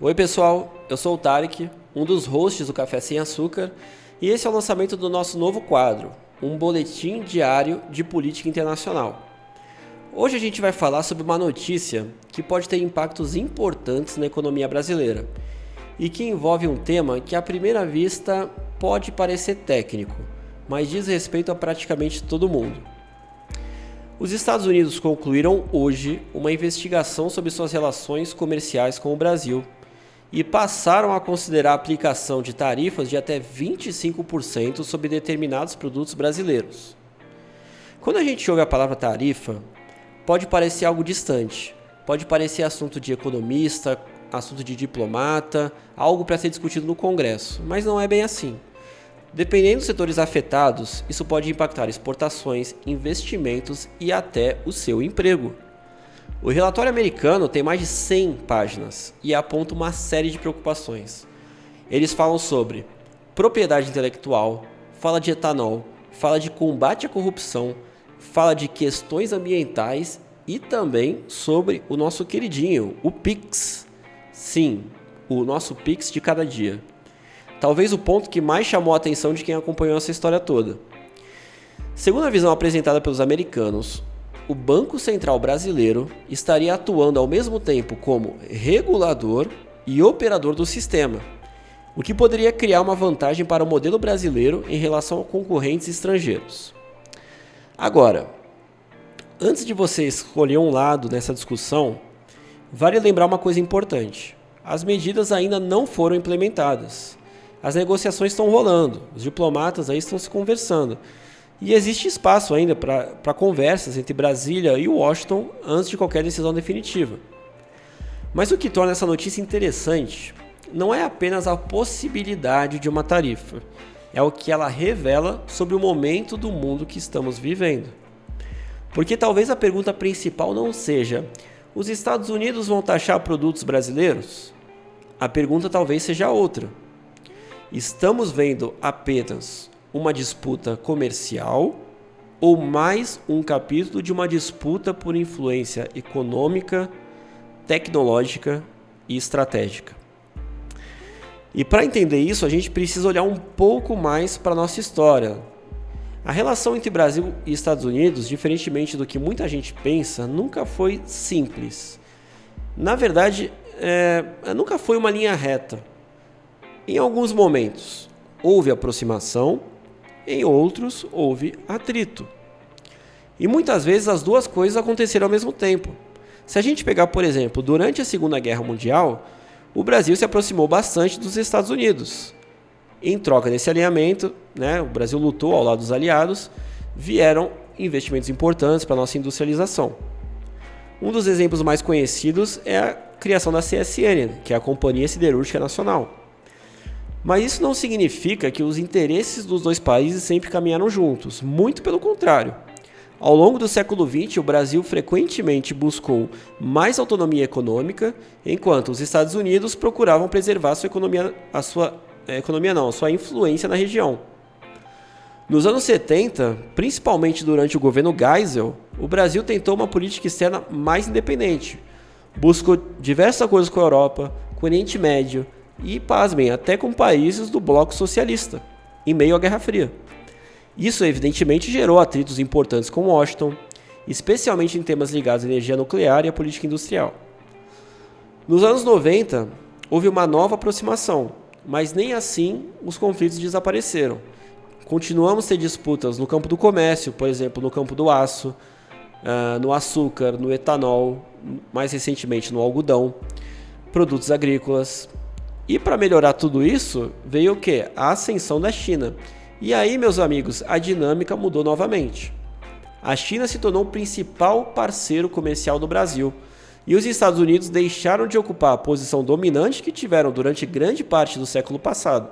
Oi pessoal, eu sou o Tarek, um dos hosts do Café Sem Açúcar, e esse é o lançamento do nosso novo quadro, um boletim diário de política internacional. Hoje a gente vai falar sobre uma notícia que pode ter impactos importantes na economia brasileira e que envolve um tema que à primeira vista pode parecer técnico, mas diz respeito a praticamente todo mundo. Os Estados Unidos concluíram hoje uma investigação sobre suas relações comerciais com o Brasil e passaram a considerar a aplicação de tarifas de até 25% sobre determinados produtos brasileiros. Quando a gente ouve a palavra tarifa, pode parecer algo distante, pode parecer assunto de economista, assunto de diplomata, algo para ser discutido no Congresso, mas não é bem assim. Dependendo dos setores afetados, isso pode impactar exportações, investimentos e até o seu emprego. O relatório americano tem mais de 100 páginas e aponta uma série de preocupações. Eles falam sobre propriedade intelectual, fala de etanol, fala de combate à corrupção, fala de questões ambientais e também sobre o nosso queridinho, o PIX. Sim, o nosso PIX de cada dia. Talvez o ponto que mais chamou a atenção de quem acompanhou essa história toda. Segundo a visão apresentada pelos americanos, o Banco Central brasileiro estaria atuando ao mesmo tempo como regulador e operador do sistema, o que poderia criar uma vantagem para o modelo brasileiro em relação a concorrentes estrangeiros. Agora, antes de você escolher um lado nessa discussão, vale lembrar uma coisa importante. As medidas ainda não foram implementadas. As negociações estão rolando, os diplomatas aí estão se conversando. E existe espaço ainda para conversas entre Brasília e Washington antes de qualquer decisão definitiva. Mas o que torna essa notícia interessante não é apenas a possibilidade de uma tarifa, é o que ela revela sobre o momento do mundo que estamos vivendo. Porque talvez a pergunta principal não seja: os Estados Unidos vão taxar produtos brasileiros? A pergunta talvez seja outra. Estamos vendo apenas uma disputa comercial ou mais um capítulo de uma disputa por influência econômica, tecnológica e estratégica? E para entender isso, a gente precisa olhar um pouco mais para a nossa história. A relação entre Brasil e Estados Unidos, diferentemente do que muita gente pensa, nunca foi simples. Na verdade, nunca foi uma linha reta. Em alguns momentos houve aproximação, em outros houve atrito. E muitas vezes as duas coisas aconteceram ao mesmo tempo. Se a gente pegar, por exemplo, durante a Segunda Guerra Mundial, o Brasil se aproximou bastante dos Estados Unidos. Em troca desse alinhamento, o Brasil lutou ao lado dos aliados, vieram investimentos importantes para a nossa industrialização. Um dos exemplos mais conhecidos é a criação da CSN, que é a Companhia Siderúrgica Nacional. Mas isso não significa que os interesses dos dois países sempre caminharam juntos, muito pelo contrário. Ao longo do século XX, o Brasil frequentemente buscou mais autonomia econômica, enquanto os Estados Unidos procuravam preservar a sua influência na região. Nos anos 70, principalmente durante o governo Geisel, o Brasil tentou uma política externa mais independente. Buscou diversos acordos com a Europa, com o Oriente Médio, e, pasmem, até com países do bloco socialista, em meio à Guerra Fria. Isso, evidentemente, gerou atritos importantes com Washington, especialmente em temas ligados à energia nuclear e à política industrial. Nos anos 90, houve uma nova aproximação, mas nem assim os conflitos desapareceram. Continuamos a ter disputas no campo do comércio, por exemplo, no campo do aço, no açúcar, no etanol, mais recentemente no algodão, produtos agrícolas. E para melhorar tudo isso, veio o quê? A ascensão da China. E aí, meus amigos, a dinâmica mudou novamente. A China se tornou o principal parceiro comercial do Brasil. E os Estados Unidos deixaram de ocupar a posição dominante que tiveram durante grande parte do século passado.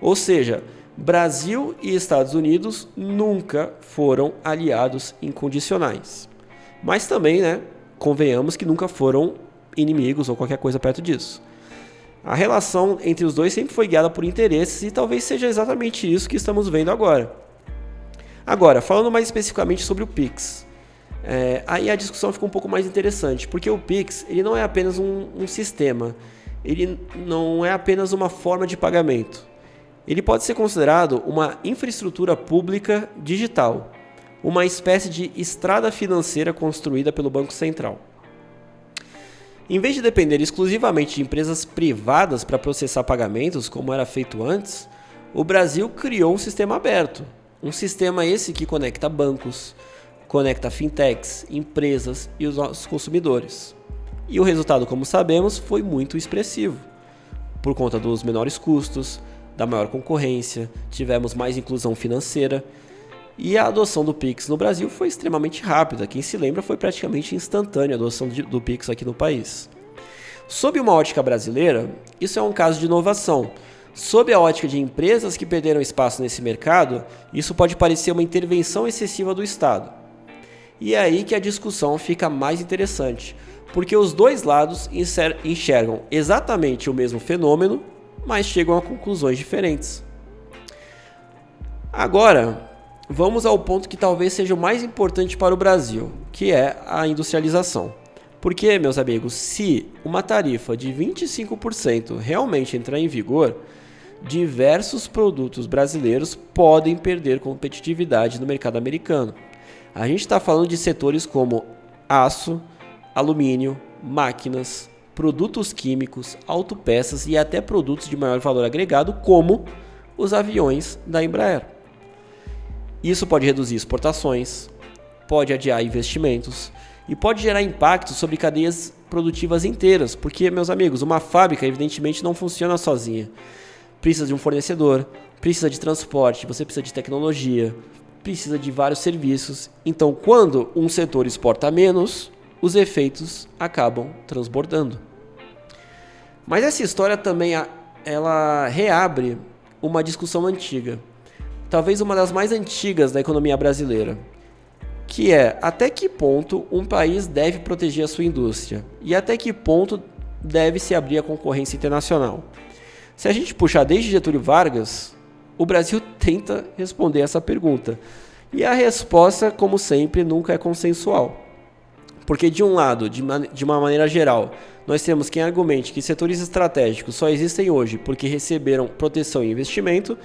Ou seja, Brasil e Estados Unidos nunca foram aliados incondicionais. Mas também, convenhamos que nunca foram inimigos ou qualquer coisa perto disso. A relação entre os dois sempre foi guiada por interesses e talvez seja exatamente isso que estamos vendo agora. Agora, falando mais especificamente sobre o PIX, aí a discussão fica um pouco mais interessante, porque o PIX ele não é apenas um sistema, ele não é apenas uma forma de pagamento. Ele pode ser considerado uma infraestrutura pública digital, uma espécie de estrada financeira construída pelo Banco Central. Em vez de depender exclusivamente de empresas privadas para processar pagamentos, como era feito antes, o Brasil criou um sistema aberto. Um sistema esse que conecta bancos, conecta fintechs, empresas e os nossos consumidores. E o resultado, como sabemos, foi muito expressivo. Por conta dos menores custos, da maior concorrência, tivemos mais inclusão financeira e a adoção do Pix no Brasil foi extremamente rápida. Quem se lembra, foi praticamente instantânea a adoção do Pix aqui no país. Sob uma ótica brasileira, isso é um caso de inovação. Sob a ótica de empresas que perderam espaço nesse mercado, isso pode parecer uma intervenção excessiva do Estado. E é aí que a discussão fica mais interessante, porque os dois lados enxergam exatamente o mesmo fenômeno, mas chegam a conclusões diferentes. Agora, vamos ao ponto que talvez seja o mais importante para o Brasil, que é a industrialização. Porque, meus amigos, se uma tarifa de 25% realmente entrar em vigor, diversos produtos brasileiros podem perder competitividade no mercado americano. A gente está falando de setores como aço, alumínio, máquinas, produtos químicos, autopeças e até produtos de maior valor agregado, como os aviões da Embraer. Isso pode reduzir exportações, pode adiar investimentos e pode gerar impacto sobre cadeias produtivas inteiras, porque, meus amigos, uma fábrica evidentemente não funciona sozinha. Precisa de um fornecedor, precisa de transporte, você precisa de tecnologia, precisa de vários serviços. Então, quando um setor exporta menos, os efeitos acabam transbordando. Mas essa história também ela reabre uma discussão antiga, talvez uma das mais antigas da economia brasileira, que é até que ponto um país deve proteger a sua indústria e até que ponto deve se abrir à concorrência internacional. Se a gente puxar desde Getúlio Vargas, o Brasil tenta responder essa pergunta. E a resposta, como sempre, nunca é consensual. Porque de um lado, de uma maneira geral, nós temos quem argumente que setores estratégicos só existem hoje porque receberam proteção e investimento.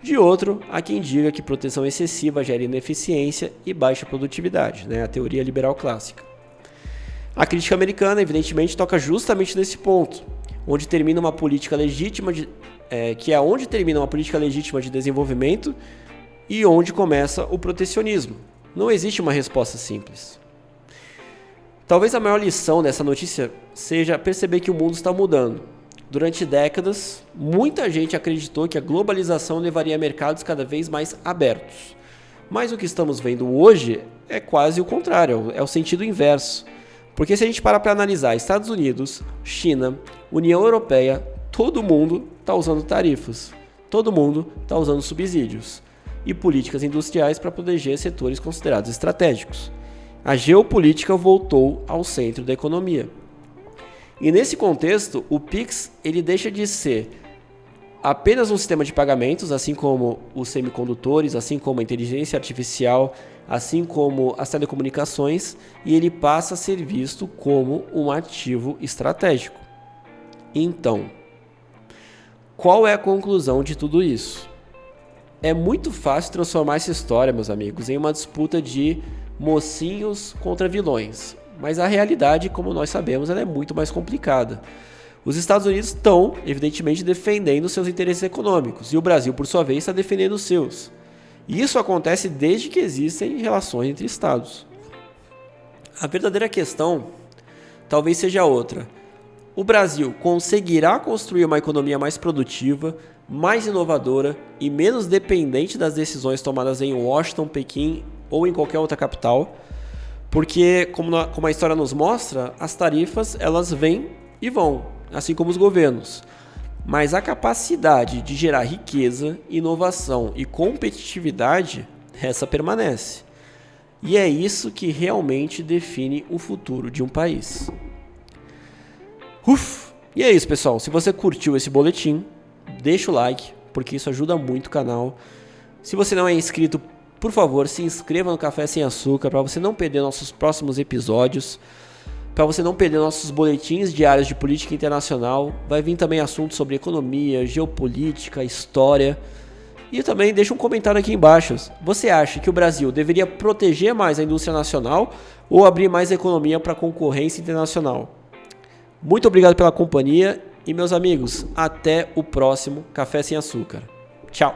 De outro, há quem diga que proteção excessiva gera ineficiência e baixa produtividade, a teoria liberal clássica. A crítica americana, evidentemente, toca justamente nesse ponto, onde termina uma política legítima onde termina uma política legítima de desenvolvimento e onde começa o protecionismo. Não existe uma resposta simples. Talvez a maior lição dessa notícia seja perceber que o mundo está mudando. Durante décadas, muita gente acreditou que a globalização levaria a mercados cada vez mais abertos. Mas o que estamos vendo hoje é quase o contrário, é o sentido inverso. Porque se a gente parar para analisar Estados Unidos, China, União Europeia, todo mundo está usando tarifas, todo mundo está usando subsídios e políticas industriais para proteger setores considerados estratégicos. A geopolítica voltou ao centro da economia. E nesse contexto, o Pix ele deixa de ser apenas um sistema de pagamentos, assim como os semicondutores, assim como a inteligência artificial, assim como as telecomunicações, e ele passa a ser visto como um ativo estratégico. Então, qual é a conclusão de tudo isso? É muito fácil transformar essa história, meus amigos, em uma disputa de mocinhos contra vilões. Mas a realidade, como nós sabemos, ela é muito mais complicada. Os Estados Unidos estão, evidentemente, defendendo seus interesses econômicos, e o Brasil, por sua vez, está defendendo os seus. E isso acontece desde que existem relações entre Estados. A verdadeira questão talvez seja outra. O Brasil conseguirá construir uma economia mais produtiva, mais inovadora e menos dependente das decisões tomadas em Washington, Pequim ou em qualquer outra capital? Porque, como a história nos mostra, as tarifas elas vêm e vão, assim como os governos. Mas a capacidade de gerar riqueza, inovação e competitividade, essa permanece. E é isso que realmente define o futuro de um país. E é isso, pessoal. Se você curtiu esse boletim, deixa o like, porque isso ajuda muito o canal. Se você não é inscrito, por favor, se inscreva no Café Sem Açúcar para você não perder nossos próximos episódios. Para você não perder nossos boletins diários de política internacional, vai vir também assuntos sobre economia, geopolítica, história. E também deixa um comentário aqui embaixo. Você acha que o Brasil deveria proteger mais a indústria nacional ou abrir mais a economia para a concorrência internacional? Muito obrigado pela companhia e, meus amigos, até o próximo Café Sem Açúcar. Tchau!